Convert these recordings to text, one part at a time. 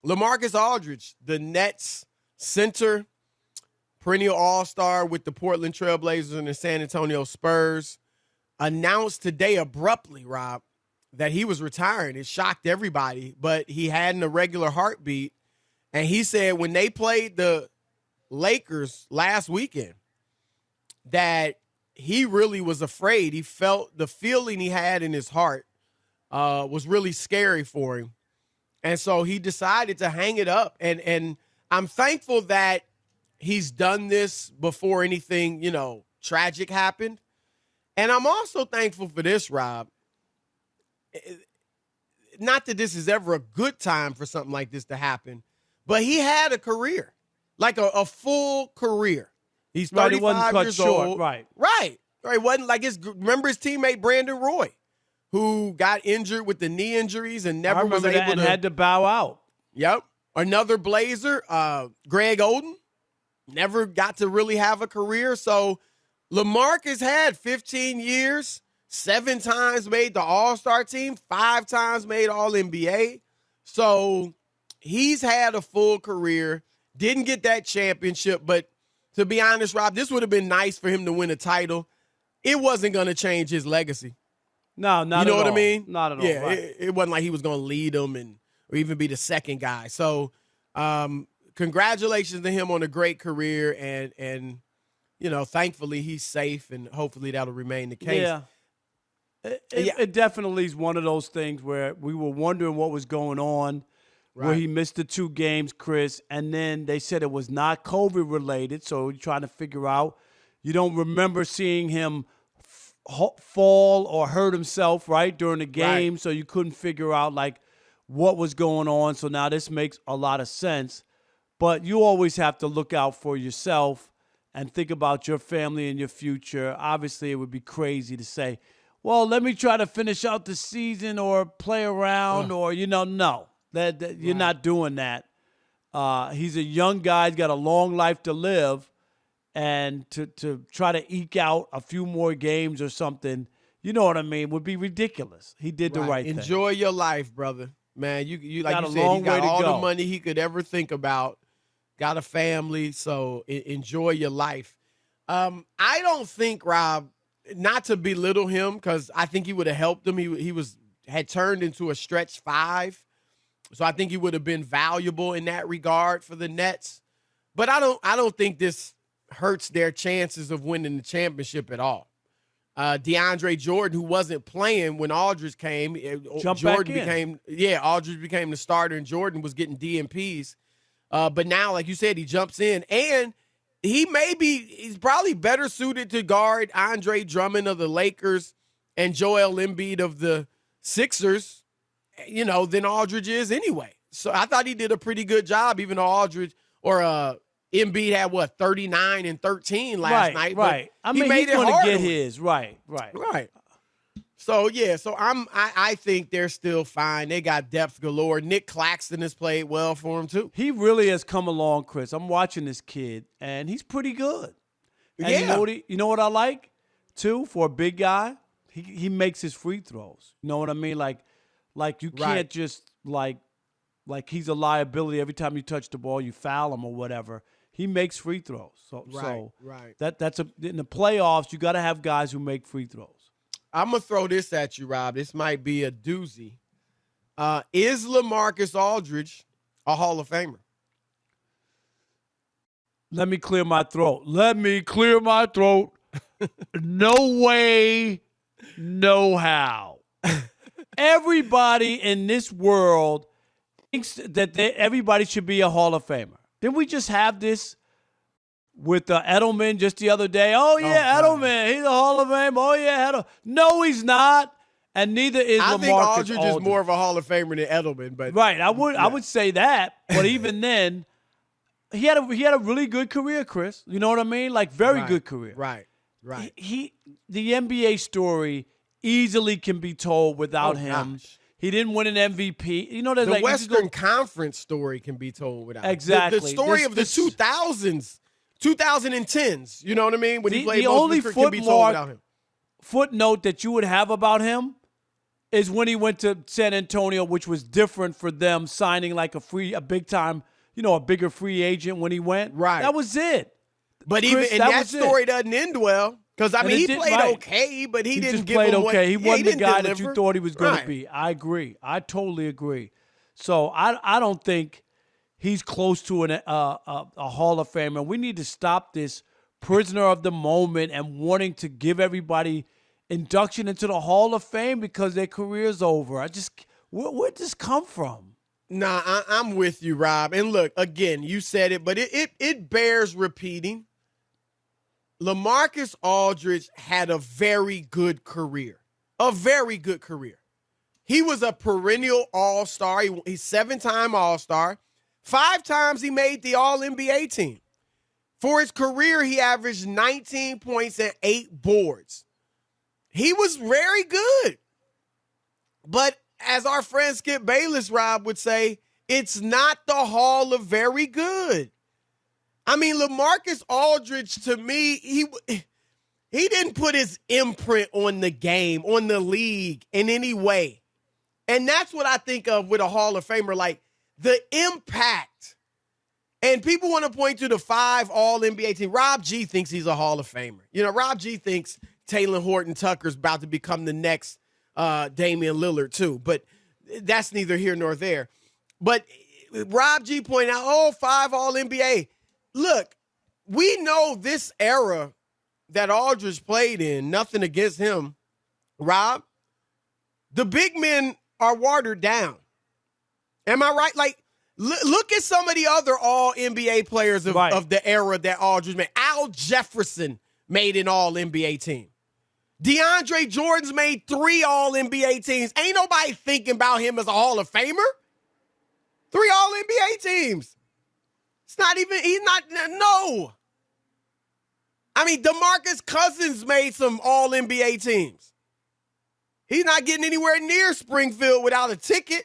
LaMarcus Aldridge, the Nets center, perennial all-star with the Portland Trailblazers and the San Antonio Spurs, announced today abruptly, Rob, that he was retiring. It shocked everybody, but he had an irregular heartbeat. And he said when they played the Lakers last weekend that he really was afraid. He felt the feeling he had in his heart was really scary for him. And so he decided to hang it up. And I'm thankful that he's done this before anything, tragic happened. And I'm also thankful for this, Rob. Not that this is ever a good time for something like this to happen, but he had a career, like a full career. He's 35 years old. Right. It wasn't like remember his teammate Brandon Roy, who got injured with the knee injuries and never was able and had to bow out. Yep. Another Blazer, Greg Oden, never got to really have a career. So LaMarcus had 15 years, 7 times made the All-Star team, 5 times made All-NBA. So he's had a full career, didn't get that championship, but to be honest, Rob, this would have been nice for him to win a title. It wasn't going to change his legacy. No, not at all. You know what I mean? Not at all. Yeah, right. it wasn't like he was going to lead them or even be the second guy. So congratulations to him on a great career. And thankfully he's safe, and hopefully that'll remain the case. Yeah. It definitely is one of those things where we were wondering what was going on, where he missed the 2 games, Chris, and then they said it was not COVID-related, so you're trying to figure out. You don't remember seeing him fall or hurt himself, right, during the game, so you couldn't figure out, what was going on. So now this makes a lot of sense. But you always have to look out for yourself and think about your family and your future. Obviously, it would be crazy to say, well, let me try to finish out the season or play around or, no. That you're not doing that. He's a young guy. He's got a long life to live. And to try to eke out a few more games or something, you know what I mean, would be ridiculous. He did the right thing. Enjoy your life, brother. Man, you like you said, long he got way to all go. the money he could ever think about. Got a family, so enjoy your life. I don't think, Rob, not to belittle him, because I think he would have helped him. He had turned into a stretch 5. So I think he would have been valuable in that regard for the Nets. But I don't think this hurts their chances of winning the championship at all. DeAndre Jordan, who wasn't playing when Aldridge came, Aldridge became the starter, and Jordan was getting DNPs. But now, like you said, he jumps in, and he's probably better suited to guard Andre Drummond of the Lakers and Joel Embiid of the Sixers, than Aldridge is anyway. So I thought he did a pretty good job, even though Aldridge Embiid had 39 and 13 last night. Right. He made he's it going hard to get his. Right. So I think they're still fine. They got depth galore. Nick Claxton has played well for him too. He really has come along, Chris. I'm watching this kid, and he's pretty good. And you know what I like too for a big guy? He makes his free throws. You know what I mean? Like you can't just like he's a liability. Every time you touch the ball, you foul him or whatever. He makes free throws. So that's in the playoffs, you got to have guys who make free throws. I'm going to throw this at you, Rob. This might be a doozy. Is LaMarcus Aldridge a Hall of Famer? Let me clear my throat. No way, no how. Everybody in this world thinks that everybody should be a Hall of Famer. Didn't we just have this with Edelman just the other day? Edelman, he's a Hall of Fame. Oh, yeah, Edelman. No, he's not, and neither is LaMarcus Aldridge. I think Aldridge is more of a Hall of Famer than Edelman. But right, I would say that, but even then, he had a really good career, Chris. You know what I mean? Very good career. Right. The NBA story easily can be told without him. Gosh. He didn't win an MVP. The Western Conference story can be told without him. Exactly. The story of the 2000s, 2010s. You know what I mean? When he played the only can be told without him. footnote that you would have about him is when he went to San Antonio, which was different for them, signing like a big time, a bigger free agent when he went. Right. That was it. But Chris, even that story doesn't end well. Because, he played okay, but he didn't just give played him okay. what He wasn't the guy deliver. that you thought he was going Right. to be. I agree. I totally agree. So I don't think he's close to a Hall of Famer. We need to stop this prisoner of the moment and wanting to give everybody induction into the Hall of Fame because their career's over. Where'd this come from? Nah, I'm with you, Rob. And look, again, you said it, but it bears repeating. LaMarcus Aldridge had a very good career. A very good career. He was a perennial all-star. He's 7-time all-star. 5 times he made the All-NBA team. For his career, he averaged 19 points and 8 boards. He was very good. But as our friend Skip Bayless, Rob, would say, it's not the Hall of Very Good. LaMarcus Aldridge, to me, he didn't put his imprint on the game, on the league in any way. And that's what I think of with a Hall of Famer, like the impact. And people want to point to the 5 All-NBA team. Rob G thinks he's a Hall of Famer. Rob G thinks Taylor Horton Tucker's about to become the next Damian Lillard too. But that's neither here nor there. But Rob G pointed out, 5 All-NBA. Look, we know this era that Aldridge played in, nothing against him, Rob, the big men are watered down. Am I right? Like, look at some of the other All-NBA players of the era that Aldridge made. Al Jefferson made an All-NBA team. DeAndre Jordan's made 3 All-NBA teams. Ain't nobody thinking about him as a Hall of Famer. 3 All-NBA teams. It's not even, no. DeMarcus Cousins made some All-NBA teams. He's not getting anywhere near Springfield without a ticket.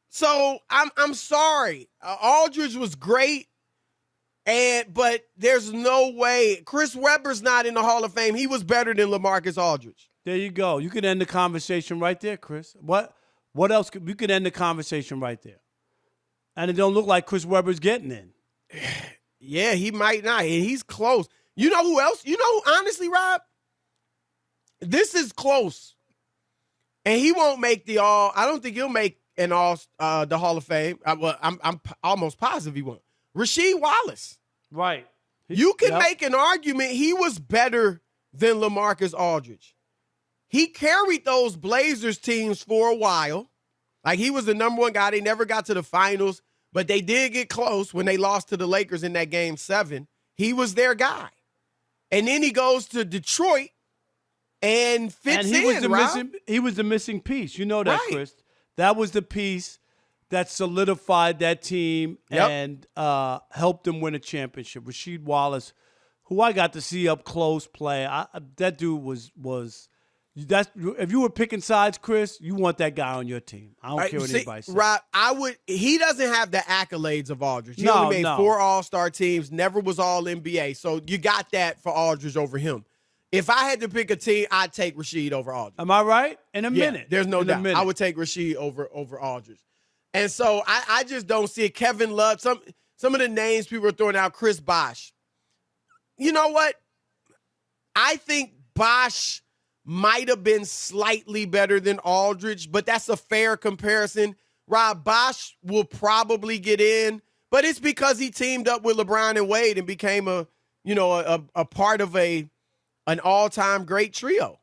So I'm sorry. Aldridge was great, but there's no way. Chris Webber's not in the Hall of Fame. He was better than LaMarcus Aldridge. There you go. You can end the conversation right there, Chris. What else? You could end the conversation right there. And it don't look like Chris Webber's getting in. Yeah, he might not. He's close. You know who else? Honestly, Rob, this is close. And he won't make I don't think he'll make the Hall of Fame. I'm almost positive he won't. Rasheed Wallace. Right. You can make an argument he was better than LaMarcus Aldridge. He carried those Blazers teams for a while. Like, he was the number 1 guy. They never got to the finals, but they did get close when they lost to the Lakers in that Game 7. He was their guy. And then he goes to Detroit and fits and he in, he was the missing piece. You know that, Right. Chris. That was the piece that solidified that team and helped them win a championship. Rasheed Wallace, who I got to see up close play, that dude was if you were picking sides, Chris, you want that guy on your team. I don't care what anybody says. Rob, he doesn't have the accolades of Aldridge. He only made 4 All-Star teams, never was All-NBA. So you got that for Aldridge over him. If I had to pick a team, I'd take Rasheed over Aldridge. Am I right? In a minute. There's no doubt. I would take Rasheed over Aldridge. And so I just don't see it. Kevin Love, some of the names people are throwing out, Chris Bosh. You know what? I think Bosh might have been slightly better than Aldridge, but that's a fair comparison. Rob, Bosh will probably get in, but it's because he teamed up with LeBron and Wade and became a part of an all-time great trio.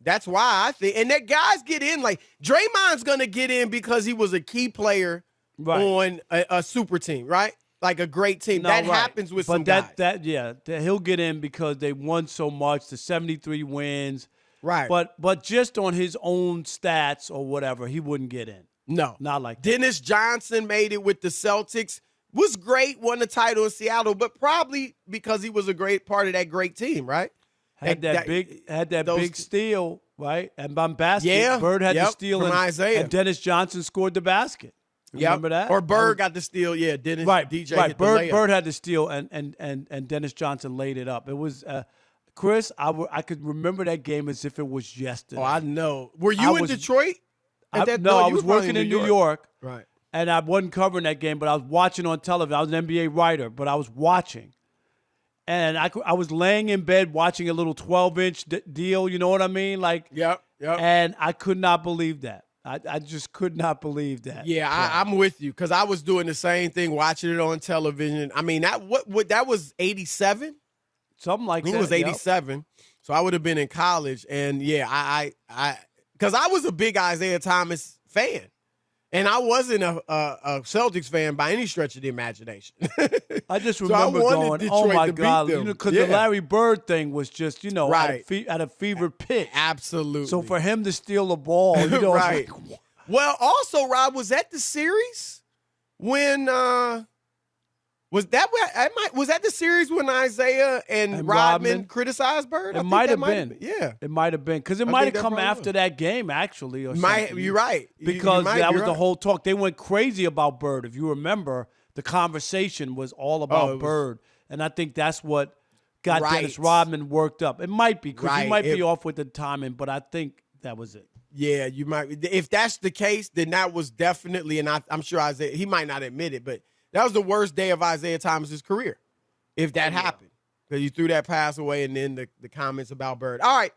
That's why I think, and that guys get in. Like, Draymond's gonna get in because he was a key player on a super team, right? Like a great team. That happens with some guys. That he'll get in because they won so much, the 73 wins. Right. But just on his own stats or whatever, he wouldn't get in. No. Not like that. Dennis Johnson made it with the Celtics. Was great, won the title in Seattle, but probably because he was a great part of that great team, right? Had that big steal, right? And basket. Yeah. Bird had the steal from Isaiah. And Dennis Johnson scored the basket. Remember that? Or Bird got the steal. Yeah, DJ hit the Bird layup. had the steal and Dennis Johnson laid it up. It was Chris, I could remember that game as if it was yesterday. Oh, I know. Were you in Detroit? No, I was working in New York. Right. And I wasn't covering that game, but I was watching on television. I was an NBA writer, but I was watching. And I was laying in bed watching a little 12-inch deal, you know what I mean? Like, Yep. And I could not believe that. I just could not believe that. Yeah, I'm with you because I was doing the same thing, watching it on television. I mean, that was 87? Something like that. I think it was 87. Yep. So I would have been in college. And, yeah, I because I was a big Isaiah Thomas fan. And I wasn't a Celtics fan by any stretch of the imagination. I just remember going, oh, my God. Because the Larry Bird thing was just, right. at a fever pitch. Absolutely. So for him to steal the ball, right. Well, also, Rob, was that the series when was that the series when Isaiah and Rodman criticized Bird? It might have been. Yeah. It might have been. Because it might have come after that game, actually. Or something. You're right. Because that was the whole talk. They went crazy about Bird. If you remember, the conversation was all about Bird. And I think that's what got Dennis Rodman worked up. It might be, because he might be off with the timing, but I think that was it. Yeah, you might. If that's the case, then that was definitely, and I'm sure Isaiah, he might not admit it, but that was the worst day of Isaiah Thomas's career, if that happened. Because you threw that pass away and then the comments about Bird. All right.